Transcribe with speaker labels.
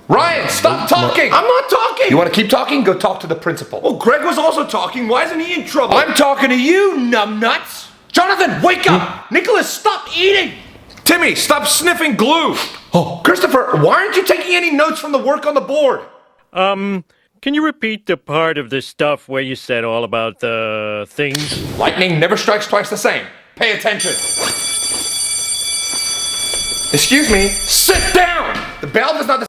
Speaker 1: Ryan, stop talking!
Speaker 2: I'm not talking!
Speaker 1: You want to keep talking? Go talk to the principal.
Speaker 2: Well, Greg was also talking. Why isn't he in trouble?
Speaker 1: I'm talking to you, numbnuts! Jonathan, wake up! Nicholas, stop eating!
Speaker 2: Timmy, stop sniffing glue!
Speaker 1: Oh, Christopher, why aren't you taking any notes from the work on the board?
Speaker 3: Can you repeat the part of the stuff where you said all about the things?
Speaker 1: Lightning never strikes twice the same. Pay attention. Excuse me, sit down! The bell does not